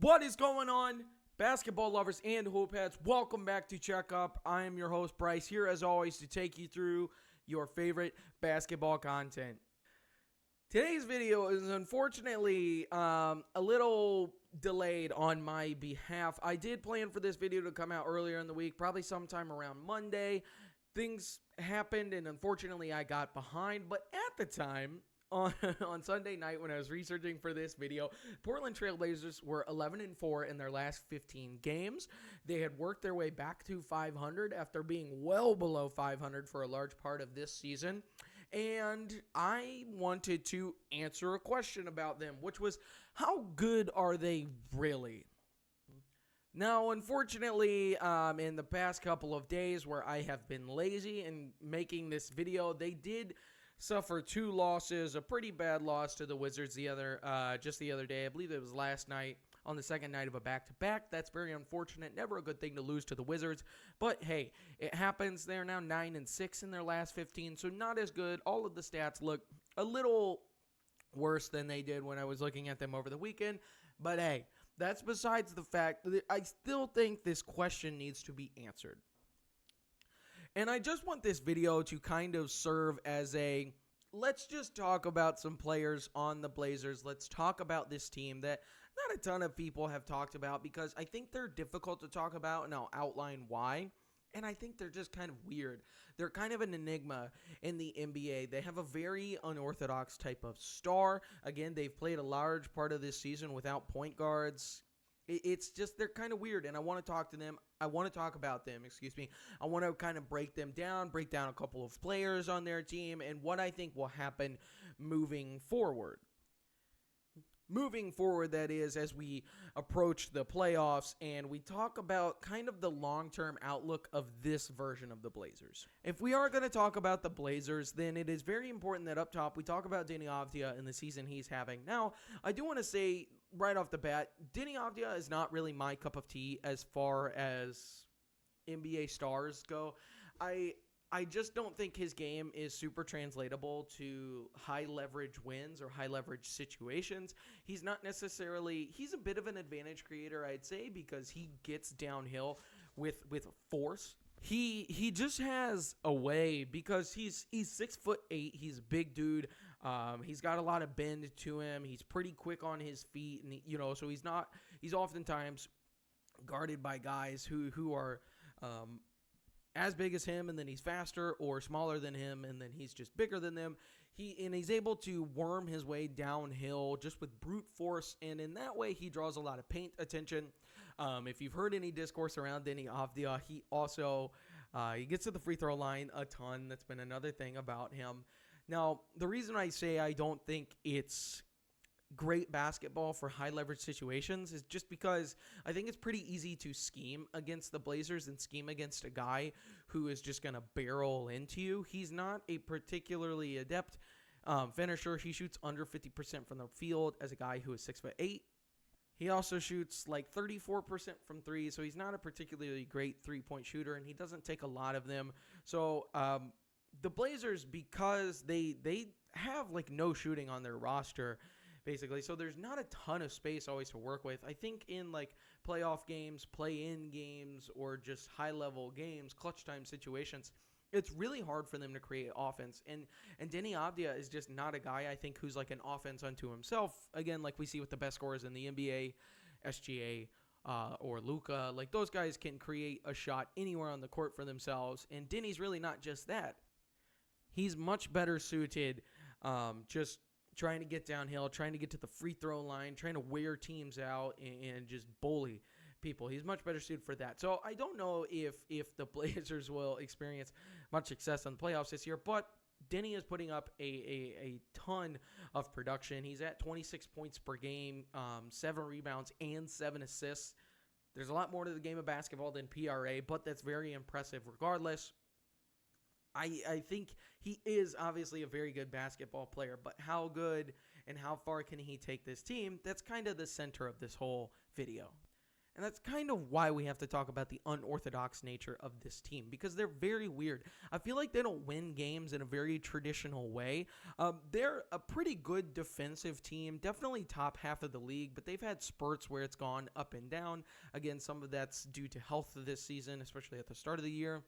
What is going on, basketball lovers and hoop heads? Welcome back to Check Up. I am your host, Bryce, here as always to take you through your favorite basketball content. Today's video is unfortunately a little delayed on my behalf. I did plan for this video to come out earlier in the week, probably sometime around Monday. Things happened and unfortunately I got behind, but at the time, on Sunday night when I was researching for this video, Portland Trail Blazers were 11-4 in their last 15 games. They had worked their way back to 500 after being well below 500 for a large part of this season. And I wanted to answer a question about them, which was, how good are they really? Now, unfortunately, in the past couple of days where I have been lazy in making this video, they did suffer two losses, a pretty bad loss to the Wizards just the other day. I believe it was last night on the second night of a back-to-back. That's very unfortunate. Never a good thing to lose to the Wizards. But hey, it happens. They're now 9-6 in their last 15, so not as good. All of the stats look a little worse than they did when I was looking at them over the weekend. But hey, that's besides the fact that I still think this question needs to be answered. And I just want this video to kind of serve as let's just talk about some players on the Blazers. Let's talk about this team that not a ton of people have talked about because I think they're difficult to talk about, and I'll outline why. And I think they're just kind of weird. They're kind of an enigma in the NBA. They have a very unorthodox type of star. Again, they've played a large part of this season without point guards. It's just, they're kind of weird, and I want to talk to them. I want to talk about them, I want to kind of break them down, break down a couple of players on their team, and what I think will happen moving forward. Moving forward, that is, as we approach the playoffs and we talk about kind of the long-term outlook of this version of the Blazers. If we are going to talk about the Blazers, then it is very important that up top we talk about Deni Avdija and the season he's having. Now, I do want to say right off the bat, Deni Avdija is not really my cup of tea as far as NBA stars go. I just don't think his game is super translatable to high leverage wins or high leverage situations. He's not necessarily, he's a bit of an advantage creator, I'd say, because he gets downhill with force. He just has a way because he's 6'8", he's a big dude. He's got a lot of bend to him. He's pretty quick on his feet, and so he's oftentimes guarded by guys who are as big as him, and then he's faster, or smaller than him, and then he's just bigger than them. He's able to worm his way downhill just with brute force, and in that way, he draws a lot of paint attention. If you've heard any discourse around Deni Avdija, he also he gets to the free throw line a ton. That's been another thing about him. Now, the reason I say I don't think it's great basketball for high leverage situations is just because I think it's pretty easy to scheme against the Blazers and scheme against a guy who is just going to barrel into you. He's not a particularly adept finisher. He shoots under 50% from the field as a guy who is 6'8". He also shoots like 34% from three, so he's not a particularly great three-point shooter, and he doesn't take a lot of them. So the Blazers, because they have like no shooting on their roster, basically, so there's not a ton of space always to work with. I think in like playoff games, play-in games, or just high-level games, clutch time situations, it's really hard for them to create offense. And Deni Avdija is just not a guy, I think, who's like an offense unto himself. Again, like we see with the best scorers in the NBA, SGA, or Luka. Like, those guys can create a shot anywhere on the court for themselves. And Deni's really not just that. He's much better suited just trying to get downhill, trying to get to the free throw line, trying to wear teams out and just bully people. He's much better suited for that. So I don't know if the Blazers will experience much success in the playoffs this year, but Deni is putting up a ton of production. He's at 26 points per game, 7 rebounds, and 7 assists. There's a lot more to the game of basketball than PRA, but that's very impressive regardless. I think he is obviously a very good basketball player, but how good and how far can he take this team? That's kind of the center of this whole video. And that's kind of why we have to talk about the unorthodox nature of this team, because they're very weird. I feel like they don't win games in a very traditional way. They're a pretty good defensive team, definitely top half of the league, but they've had spurts where it's gone up and down. Again, some of that's due to health this season, especially at the start of the year.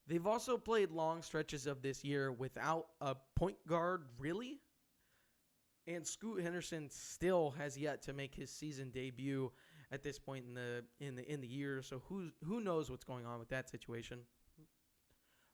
They've also played long stretches of this year without a point guard, really. And Scoot Henderson still has yet to make his season debut at this point in the year. So who knows what's going on with that situation.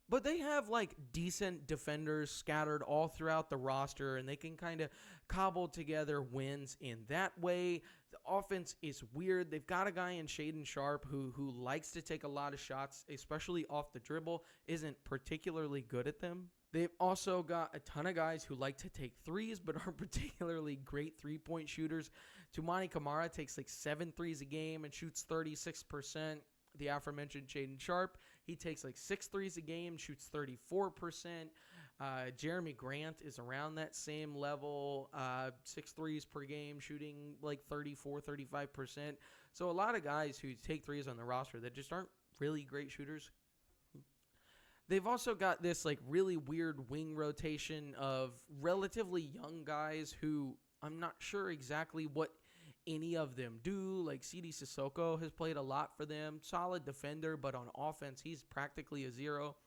But they have like decent defenders scattered all throughout the roster, and they can kind of cobble together wins in that way. The offense is weird. They've got a guy in Shaedon Sharpe who likes to take a lot of shots, especially off the dribble, isn't particularly good at them. They've also got a ton of guys who like to take threes but aren't particularly great three-point shooters. Toumani Camara takes like 7 threes a game and shoots 36%. The aforementioned Shaedon Sharpe, he takes like 6 threes a game, shoots 34%. Jeremy Grant is around that same level, 6 threes per game, shooting like 34, 35%. So a lot of guys who take threes on the roster that just aren't really great shooters. They've also got this like really weird wing rotation of relatively young guys who I'm not sure exactly what any of them do. Like Sidi Sissoko has played a lot for them. Solid defender, but on offense, he's practically a zero.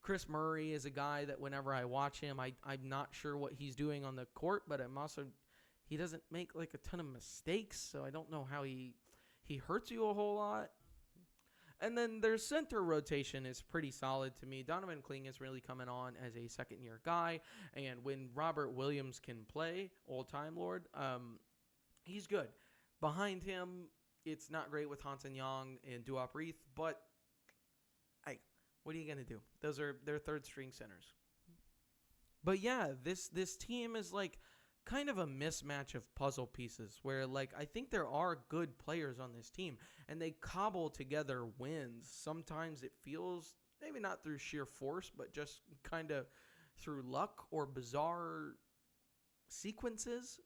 Chris Murray is a guy that whenever I watch him, I'm not sure what he's doing on the court, but he doesn't make like a ton of mistakes, so I don't know how he hurts you a whole lot. And then their center rotation is pretty solid to me. Donovan Kling is really coming on as a second-year guy, and when Robert Williams can play, old Time Lord, he's good. Behind him, it's not great with Hanson Young and Duop Reith, but what are you going to do? Those are their third-string centers. But yeah, this team is like kind of a mismatch of puzzle pieces where like I think there are good players on this team and they cobble together wins. Sometimes it feels maybe not through sheer force, but just kind of through luck or bizarre sequences.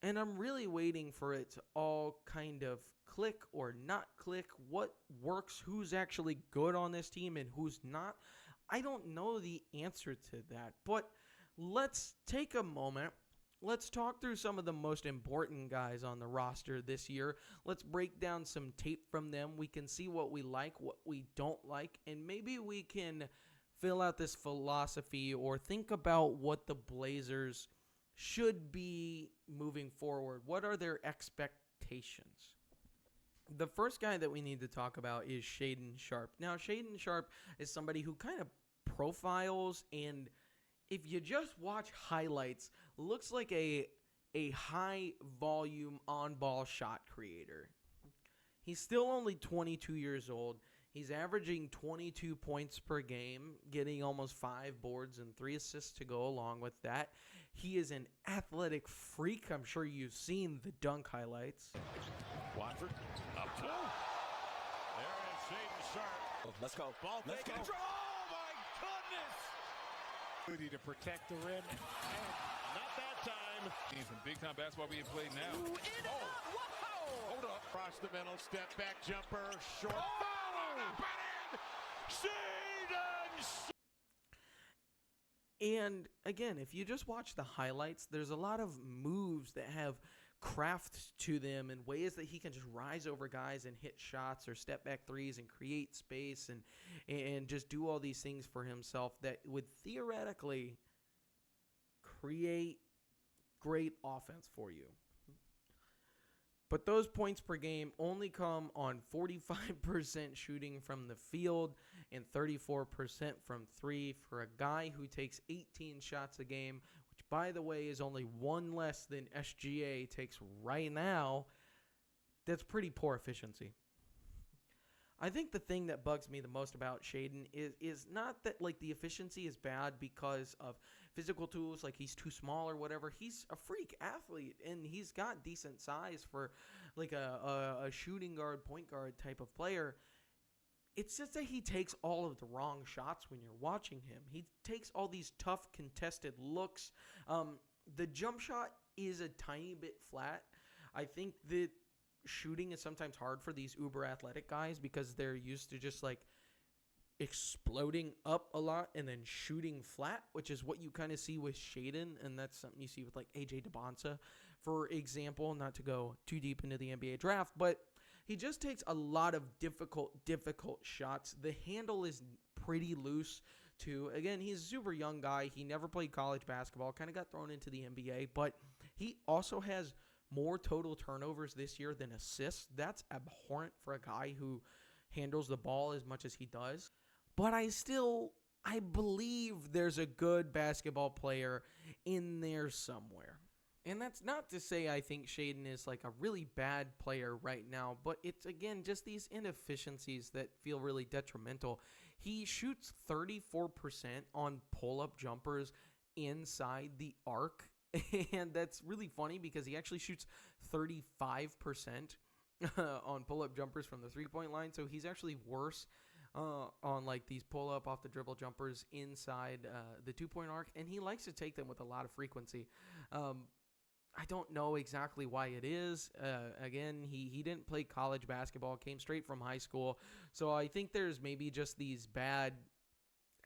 And I'm really waiting for it to all kind of click or not click. What works, who's actually good on this team and who's not. I don't know the answer to that, but let's take a moment. Let's talk through some of the most important guys on the roster this year. Let's break down some tape from them. We can see what we like, what we don't like, and maybe we can fill out this philosophy or think about what the Blazers should be moving forward. What are their expectations? The first guy that we need to talk about is Shaedon Sharpe. Now, Shaedon Sharpe is somebody who kind of profiles, and if you just watch highlights, looks like a high volume on-ball shot creator. He's still only 22 years old. He's averaging 22 points per game, getting almost 5 boards and 3 assists to go along with that. He is an athletic freak. I'm sure you've seen the dunk highlights. Watford up top. There is Shaedon Sharpe. Let's go. Ball Let's fake. go. Oh my goodness! Duty to protect the rim. And not that time. Some big time basketball being played now. Ooh, in and out. Wow! Hold up. Across the middle. Step back jumper. Short. Followed up and in. Shaedon Sharpe. And again, if you just watch the highlights, there's a lot of moves that have craft to them in ways that he can just rise over guys and hit shots or step back threes and create space and just do all these things for himself that would theoretically create great offense for you. But those points per game only come on 45% shooting from the field and 34% from three for a guy who takes 18 shots a game, which, by the way, is only one less than SGA takes right now. That's pretty poor efficiency. I think the thing that bugs me the most about Shaedon is not that like the efficiency is bad because of physical tools, like he's too small or whatever. He's a freak athlete and he's got decent size for like a shooting guard, point guard type of player. It's just that he takes all of the wrong shots when you're watching him. He takes all these tough contested looks. The jump shot is a tiny bit flat. I think that shooting is sometimes hard for these uber athletic guys because they're used to just like exploding up a lot and then shooting flat, which is what you kind of see with Shaedon, and that's something you see with like AJ DeBonsa, for example, not to go too deep into the NBA draft, but he just takes a lot of difficult shots. The handle is pretty loose too. Again, he's a super young guy. He never played college basketball, kind of got thrown into the NBA, but he also has more total turnovers this year than assists. That's abhorrent for a guy who handles the ball as much as he does. But I believe there's a good basketball player in there somewhere. And that's not to say I think Shaedon is like a really bad player right now, but it's, again, just these inefficiencies that feel really detrimental. He shoots 34% on pull-up jumpers inside the arc, and that's really funny because he actually shoots 35% on pull-up jumpers from the three-point line, so he's actually worse on like these pull-up off the dribble jumpers inside the two-point arc, and he likes to take them with a lot of frequency. I don't know exactly why it is. Again, he didn't play college basketball, came straight from high school. So I think there's maybe just these bad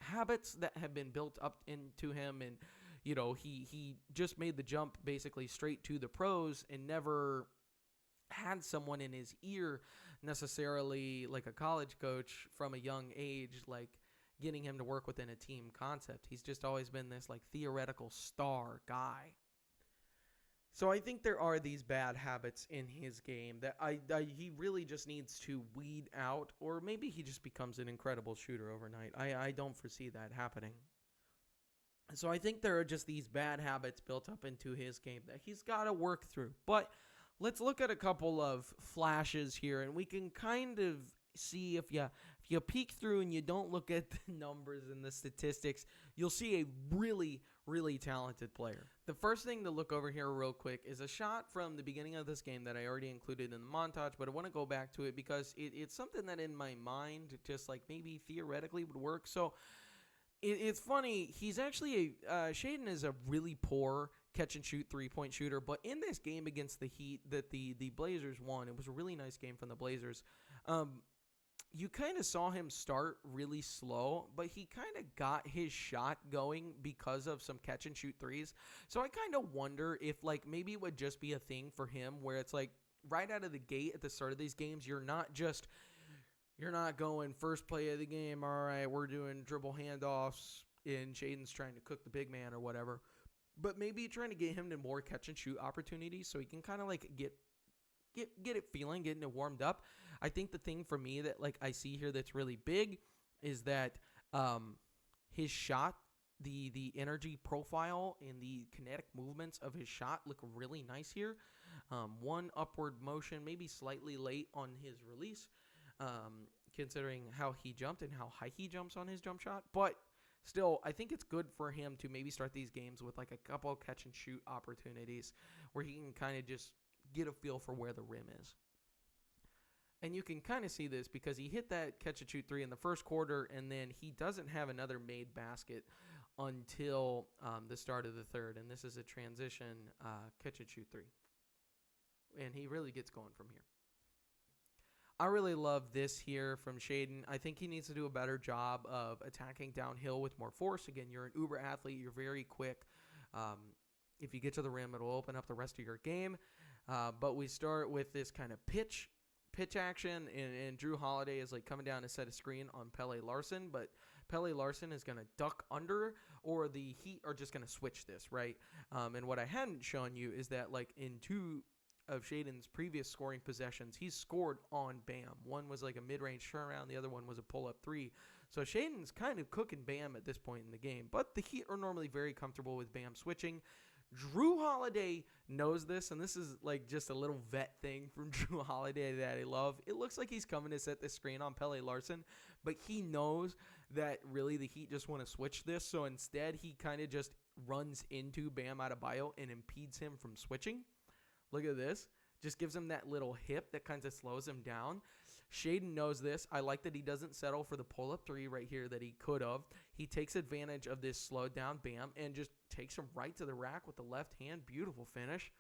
habits that have been built up into him. And, you know, he just made the jump basically straight to the pros and never had someone in his ear necessarily like a college coach from a young age, like getting him to work within a team concept. He's just always been this like theoretical star guy. So I think there are these bad habits in his game that he really just needs to weed out, or maybe he just becomes an incredible shooter overnight. I don't foresee that happening. So I think there are just these bad habits built up into his game that he's got to work through. But let's look at a couple of flashes here, and we can kind of see if you peek through and you don't look at the numbers and the statistics, you'll see a really, really talented player. The first thing to look over here real quick is a shot from the beginning of this game that I already included in the montage, but I want to go back to it because it's something that in my mind just like maybe theoretically would work. So it's funny. He's actually Shaedon is a really poor catch and shoot 3-point shooter, but in this game against the Heat that the Blazers won, it was a really nice game from the Blazers. You kind of saw him start really slow, but he kind of got his shot going because of some catch and shoot threes. So I kind of wonder if like maybe it would just be a thing for him where it's like right out of the gate at the start of these games, you're not going first play of the game, all right, we're doing dribble handoffs and Shaedon's trying to cook the big man or whatever. But maybe trying to get him to more catch and shoot opportunities so he can kind of like get it feeling, getting it warmed up. I think the thing for me that like I see here that's really big is that his shot, the energy profile and the kinetic movements of his shot look really nice here. One upward motion, maybe slightly late on his release, considering how he jumped and how high he jumps on his jump shot. But still, I think it's good for him to maybe start these games with like a couple catch and shoot opportunities where he can kind of just get a feel for where the rim is. And you can kind of see this because he hit that catch and shoot three in the first quarter, and then he doesn't have another made basket until the start of the third. And this is a transition catch and shoot three. And he really gets going from here. I really love this here from Shaedon. I think he needs to do a better job of attacking downhill with more force. Again, you're an uber athlete. You're very quick. If you get to the rim, it'll open up the rest of your game. But we start with this kind of pitch action, and Jrue Holiday is like coming down to set a screen on Pelle Larsson, but Pelle Larsson is going to duck under, or the Heat are just going to switch this, right? And what I hadn't shown you is that like in two of Shaedon's previous scoring possessions, he's scored on Bam. One was like a mid-range turnaround, the other one was a pull-up three. So Shaedon's kind of cooking Bam at this point in the game, but the Heat are normally very comfortable with Bam switching. Jrue Holiday knows this, and this is like just a little vet thing from Jrue Holiday that I love. It looks like he's coming to set the screen on Pelle Larsson, but he knows that really the Heat just want to switch this, so instead he kind of just runs into Bam Adebayo and impedes him from switching. Look at this. Just gives him that little hip that kind of slows him down. Shaedon knows this. I like that he doesn't settle for the pull-up three right here that he could have. He takes advantage of this slowed down Bam and just takes him right to the rack with the left hand. Beautiful finish.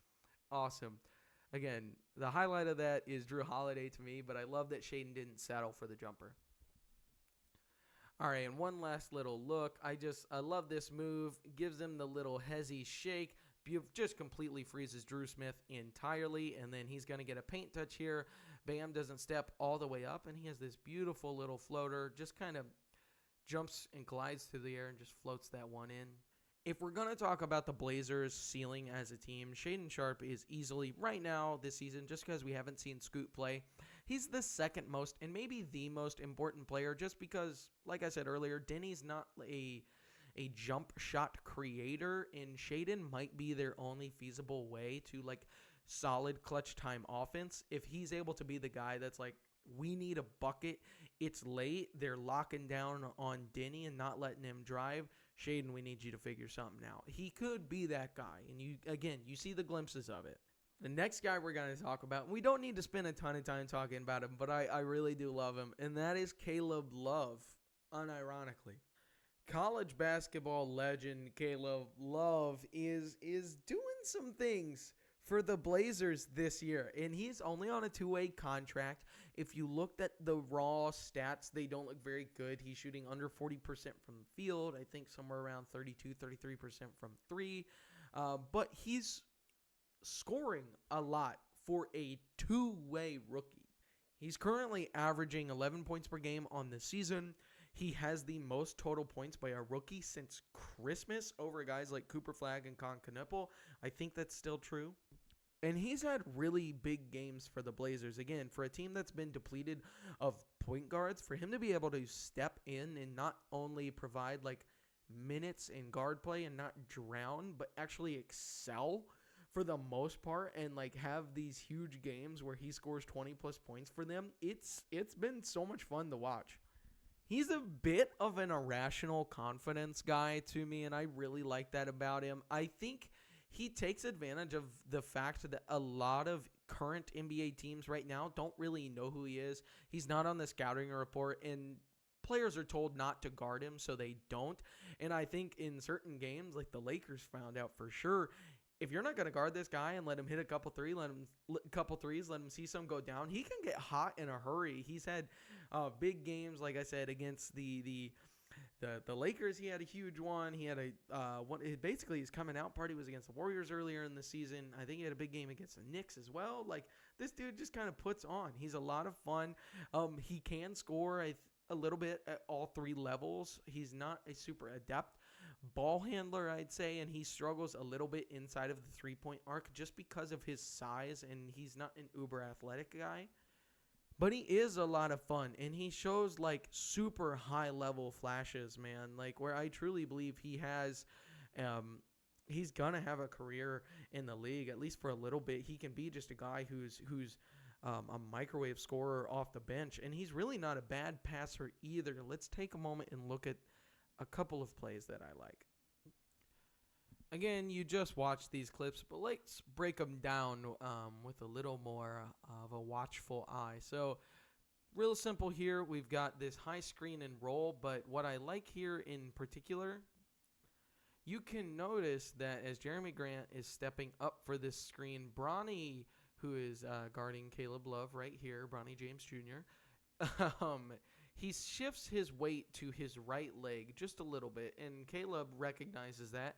Awesome. Again, the highlight of that is Drew Holiday to me, but I love that Shaedon didn't settle for the jumper. All right, and one last little look. I love this move. Gives him the little hezzy shake. Just completely freezes Drew Smith entirely, and then he's going to get a paint touch here. Bam doesn't step all the way up, and he has this beautiful little floater. Just kind of jumps and glides through the air and just floats that one in. If we're going to talk about the Blazers' ceiling as a team, Shaedon Sharpe is easily, right now this season, just because we haven't seen Scoot play, he's the second most and maybe the most important player just because, like I said earlier, Denny's not a jump shot creator, and Shaedon might be their only feasible way to like solid clutch time offense. If he's able to be the guy that's like, we need a bucket, it's late, they're locking down on Denny and not letting him drive. Shaedon, we need you to figure something out. He could be that guy, and you see the glimpses of it. The next guy we're going to talk about, we don't need to spend a ton of time talking about him, but I really do love him, and that is Caleb Love, unironically. College basketball legend Caleb Love is doing some things for the Blazers this year, and he's only on a two-way contract. If you looked at the raw stats, they don't look very good. He's shooting under 40% from the field, I think somewhere around 32, 33% from three, but he's scoring a lot for a two-way rookie. He's currently averaging 11 points per game on the season. He has the most total points by a rookie since Christmas over guys like Cooper Flagg and Con Knuppel. I think that's still true. And he's had really big games for the Blazers. Again, for a team that's been depleted of point guards, for him to be able to step in and not only provide like minutes in guard play and not drown, but actually excel for the most part and like have these huge games where he scores 20 plus points for them, it's been so much fun to watch. He's a bit of an irrational confidence guy to me, and I really like that about him. I think he takes advantage of the fact that a lot of current NBA teams right now don't really know who he is. He's not on the scouting report, and players are told not to guard him, so they don't. And I think in certain games, like the Lakers found out for sure, if you're not going to guard this guy and let him hit a couple threes, let him see some go down, he can get hot in a hurry. He's had big games, like I said, against the Lakers. He had a huge one. He had basically his coming out party was against the Warriors earlier in the season. I think he had a big game against the Knicks as well. Like, this dude just kind of puts on. He's a lot of fun. He can score a little bit at all three levels. He's not a super adept ball handler, I'd say, and he struggles a little bit inside of the three-point arc just because of his size, and he's not an uber athletic guy. But he is a lot of fun, and he shows like super high-level flashes, man, like where I truly believe he has he's gonna have a career in the league, at least for a little bit. He can be just a guy who's a microwave scorer off the bench, and he's really not a bad passer either. Let's take a moment and look at a couple of plays that I like. Again, you just watched these clips, but let's break them down with a little more of a watchful eye. So, real simple here. We've got this high screen and roll, but what I like here in particular, you can notice that as Jeremy Grant is stepping up for this screen, Bronny, who is guarding Caleb Love right here, Bronny James Jr., he shifts his weight to his right leg just a little bit, and Caleb recognizes that,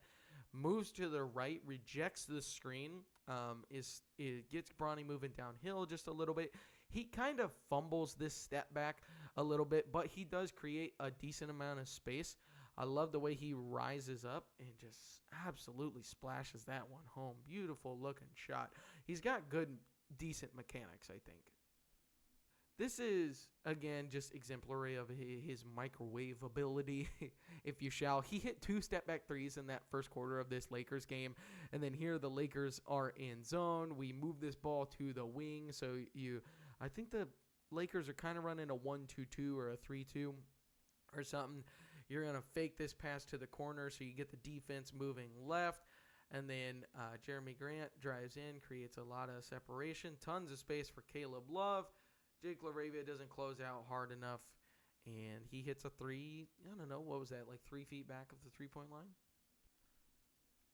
moves to the right, rejects the screen, it gets Bronny moving downhill just a little bit. He kind of fumbles this step back a little bit, but he does create a decent amount of space. I love the way he rises up and just absolutely splashes that one home. Beautiful looking shot. He's got good, decent mechanics, I think. This is, again, just exemplary of his microwave ability, if you shall. He hit 2 step-back threes in that first quarter of this Lakers game. And then here the Lakers are in zone. We move this ball to the wing. So I think the Lakers are kind of running a 1-2-2 or a 3-2 or something. You're going to fake this pass to the corner so you get the defense moving left. And then Jeremy Grant drives in, creates a lot of separation, tons of space for Caleb Love. Jake LaRavia doesn't close out hard enough, and he hits a three. I don't know, what was that, like 3 feet back of the three-point line?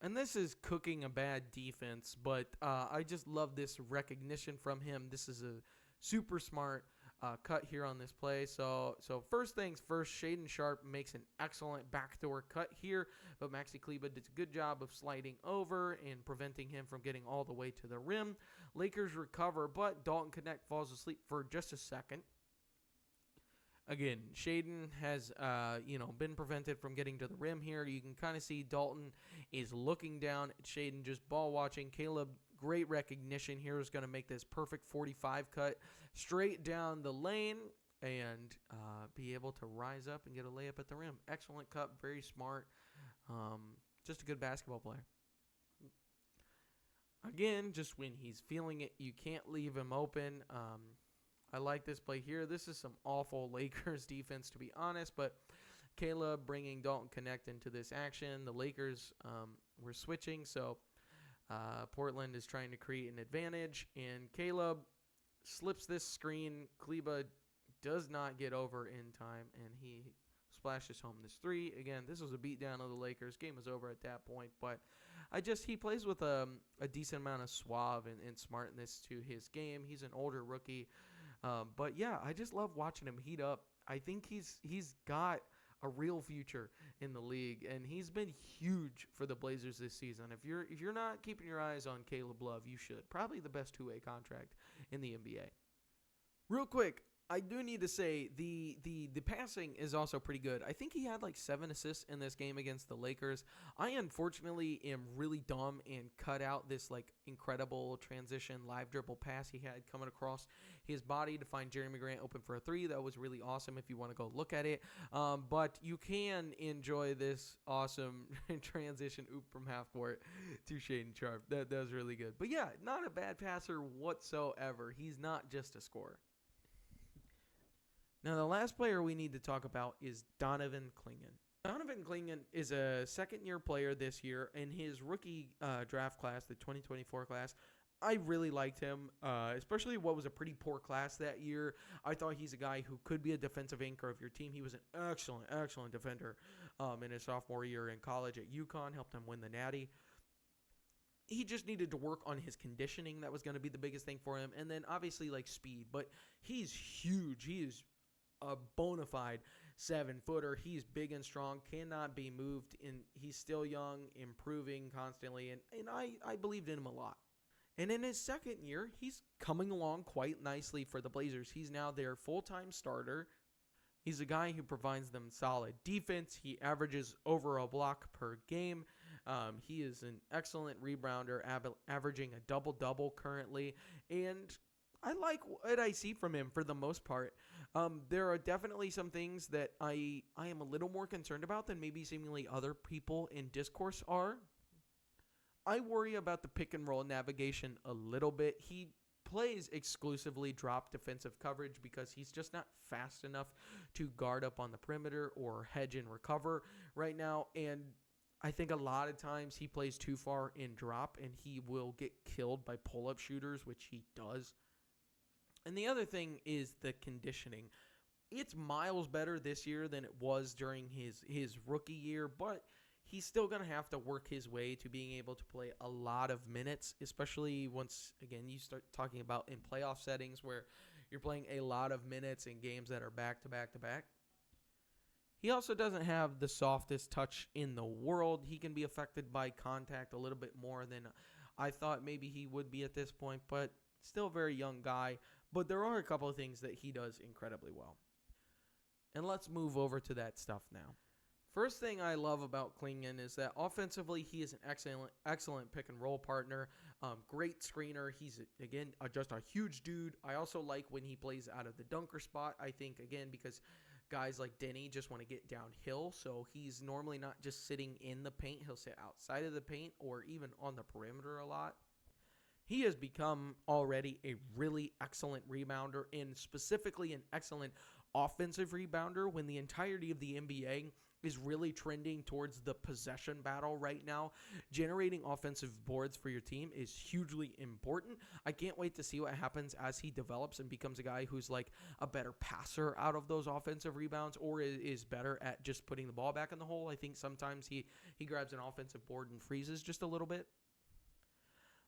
And this is cooking a bad defense, but I just love this recognition from him. This is a super smart cut here on this play. So first things first, Shaedon Sharpe makes an excellent backdoor cut here, but Maxi Kleber did a good job of sliding over and preventing him from getting all the way to the rim. Lakers recover, but Dalton Knecht falls asleep for just a second. Again, Shaedon has, been prevented from getting to the rim here. You can kind of see Dalton is looking down at Shaedon, just ball watching. Caleb, great recognition here, is going to make this perfect 45 cut straight down the lane and be able to rise up and get a layup at the rim. Excellent cut, very smart. Just a good basketball player. Again, just when he's feeling it, you can't leave him open. I like this play here. This is some awful Lakers defense, to be honest, but Caleb bringing Dalton Knecht into this action. The Lakers were switching, so Portland is trying to create an advantage, and Caleb slips this screen. Kleber does not get over in time, and he splashes home this three. Again, this was a beatdown of the Lakers. Game was over at that point, but he plays with a decent amount of suave and smartness to his game. He's an older rookie. But yeah, I just love watching him heat up. I think he's got a real future in the league, and he's been huge for the Blazers this season. If you're not keeping your eyes on Caleb Love, you should. Probably the best two-way contract in the NBA. Real quick, I do need to say the passing is also pretty good. I think he had like 7 assists in this game against the Lakers. I unfortunately am really dumb and cut out this like incredible transition live dribble pass he had coming across his body to find Jeremy Grant open for a 3. That was really awesome if you want to go look at it. But you can enjoy this awesome transition oop from half court to Shaedon Sharpe. That was really good. But yeah, not a bad passer whatsoever. He's not just a scorer. Now, the last player we need to talk about is Donovan Clingan. Donovan Clingan is a second-year player this year. In his rookie draft class, the 2024 class, I really liked him, especially what was a pretty poor class that year. I thought he's a guy who could be a defensive anchor of your team. He was an excellent defender in his sophomore year in college at UConn, helped him win the Natty. He just needed to work on his conditioning. That was going to be the biggest thing for him. And then, obviously, like speed. But he's huge. He is a bona fide 7-footer. He's big and strong, cannot be moved, and he's still young, improving constantly, and I believed in him a lot. And in his second year, he's coming along quite nicely for the Blazers. He's now their full-time starter. He's a guy who provides them solid defense. He averages over a block per game. He is an excellent rebounder, averaging a double-double currently, and I like what I see from him for the most part. There are definitely some things that I am a little more concerned about than maybe seemingly other people in discourse are. I worry about the pick and roll navigation a little bit. He plays exclusively drop defensive coverage because he's just not fast enough to guard up on the perimeter or hedge and recover right now. And I think a lot of times he plays too far in drop and he will get killed by pull-up shooters, which he does. And the other thing is the conditioning. It's miles better this year than it was during his rookie year, but he's still going to have to work his way to being able to play a lot of minutes, especially once, again, you start talking about in playoff settings where you're playing a lot of minutes in games that are back-to-back-to-back. He also doesn't have the softest touch in the world. He can be affected by contact a little bit more than I thought maybe he would be at this point, but still a very young guy. But there are a couple of things that he does incredibly well. And let's move over to that stuff now. First thing I love about Clingan is that offensively, he is an excellent pick and roll partner. Great screener. He's, again, just a huge dude. I also like when he plays out of the dunker spot. I think, again, because guys like Denny just want to get downhill. So he's normally not just sitting in the paint. He'll sit outside of the paint or even on the perimeter a lot. He has become already a really excellent rebounder and specifically an excellent offensive rebounder when the entirety of the NBA is really trending towards the possession battle right now. Generating offensive boards for your team is hugely important. I can't wait to see what happens as he develops and becomes a guy who's like a better passer out of those offensive rebounds, or is better at just putting the ball back in the hole. I think sometimes he grabs an offensive board and freezes just a little bit.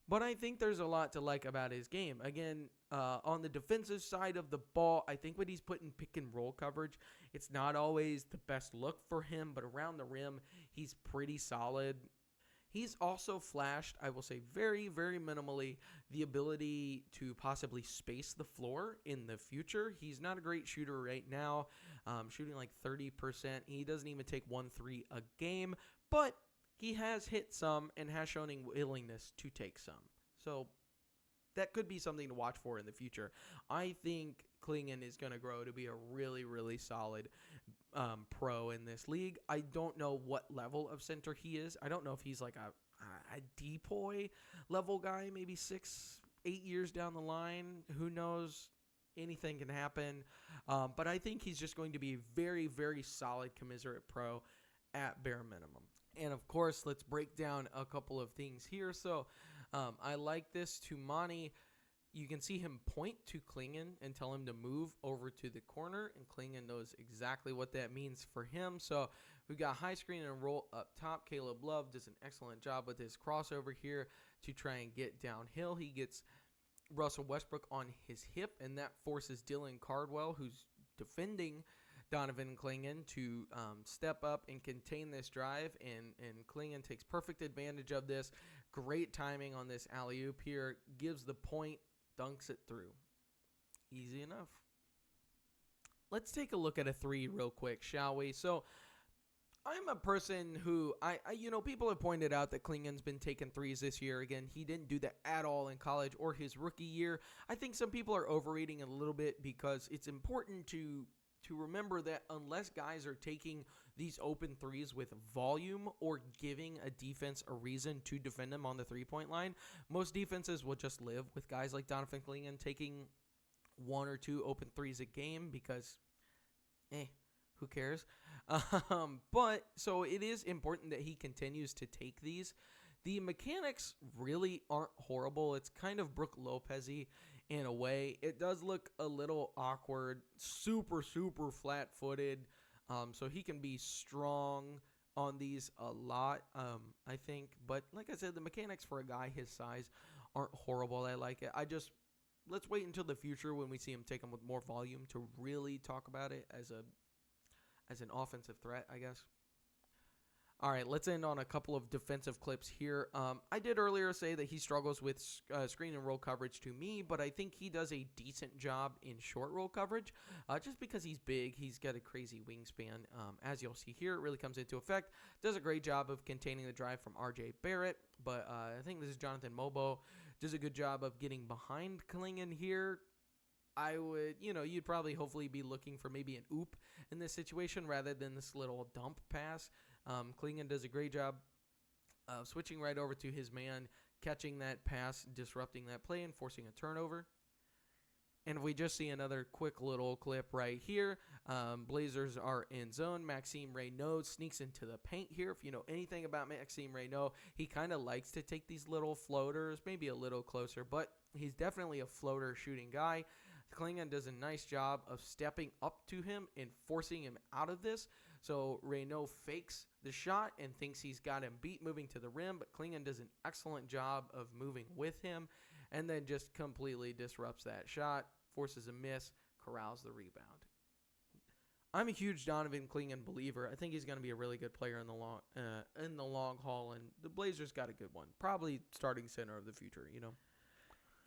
But I think there's a lot to like about his game. Again, on the defensive side of the ball, I think when he's put in pick and roll coverage, it's not always the best look for him, but around the rim, he's pretty solid. He's also flashed, I will say very, very minimally, the ability to possibly space the floor in the future. He's not a great shooter right now, shooting like 30%. He doesn't even take 1-3 a game, but he has hit some and has shown a willingness to take some. So that could be something to watch for in the future. I think Clingan is going to grow to be a really, really solid pro in this league. I don't know what level of center he is. I don't know if he's like a DPOY level guy, maybe 6-8 years down the line. Who knows? Anything can happen. But I think he's just going to be a very, very solid commiserate pro at bare minimum. And of course, let's break down a couple of things here. So I like this. Tumani, you can see him point to Clingan and tell him to move over to the corner, and Clingan knows exactly what that means for him. So we've got high screen and roll up top. Caleb Love does an excellent job with his crossover here to try and get downhill. He gets Russell Westbrook on his hip, and that forces Dylan Cardwell, who's defending Donovan Clingan, to step up and contain this drive, and Clingan takes perfect advantage of this. Great timing on this alley-oop here. Gives the point, dunks it through. Easy enough. Let's take a look at a three real quick, shall we? So I'm a person who, people have pointed out that Clingan's been taking threes this year. Again, he didn't do that at all in college or his rookie year. I think some people are overrating it a little bit because it's important to remember that unless guys are taking these open threes with volume or giving a defense a reason to defend them on the three-point line, most defenses will just live with guys like Donovan Clingan taking 1 or 2 open threes a game because, who cares? But so it is important that he continues to take these. The mechanics really aren't horrible. It's kind of Brook Lopez-y in a way. It does look a little awkward, super, super flat-footed. So he can be strong on these a lot, I think. But like I said, the mechanics for a guy his size aren't horrible. I like it. Let's wait until the future when we see him take them with more volume to really talk about it as an offensive threat, I guess. All right, let's end on a couple of defensive clips here. I did earlier say that he struggles with screen and roll coverage to me, but I think he does a decent job in short roll coverage. Just because he's big, he's got a crazy wingspan. As you'll see here, it really comes into effect. Does a great job of containing the drive from RJ Barrett, but I think this is Jonathan Mobo. Does a good job of getting behind Clingan here. I would, you'd probably hopefully be looking for maybe an oop in this situation rather than this little dump pass. Clingan does a great job of switching right over to his man, catching that pass, disrupting that play, and forcing a turnover. And we just see another quick little clip right here. Blazers are in zone. Maxime Reynaud sneaks into the paint here. If you know anything about Maxime Reynaud, he kind of likes to take these little floaters, maybe a little closer, but he's definitely a floater shooting guy. Clingan does a nice job of stepping up to him and forcing him out of this. So Reynaud fakes the shot and thinks he's got him beat moving to the rim, but Clingan does an excellent job of moving with him and then just completely disrupts that shot, forces a miss, corrals the rebound. I'm a huge Donovan Clingan believer. I think he's going to be a really good player in the long haul, and the Blazers got a good one. Probably starting center of the future,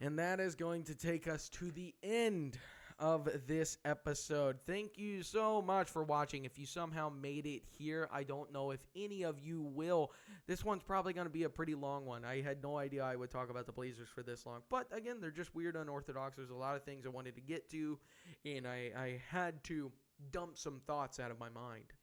And that is going to take us to the end of this episode. Thank you so much for watching. If you somehow made it here, I don't know if any of you will. This one's probably going to be a pretty long one. I had no idea I would talk about the Blazers for this long. But again, they're just weird, unorthodox. There's a lot of things I wanted to get to, and I had to dump some thoughts out of my mind.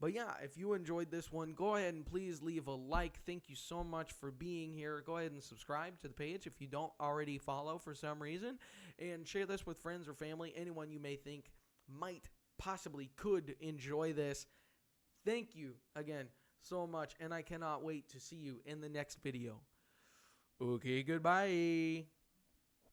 But yeah, if you enjoyed this one, go ahead and please leave a like. Thank you so much for being here. Go ahead and subscribe to the page if you don't already follow for some reason. And share this with friends or family, anyone you may think might, possibly could enjoy this. Thank you again so much, and I cannot wait to see you in the next video. Okay, goodbye.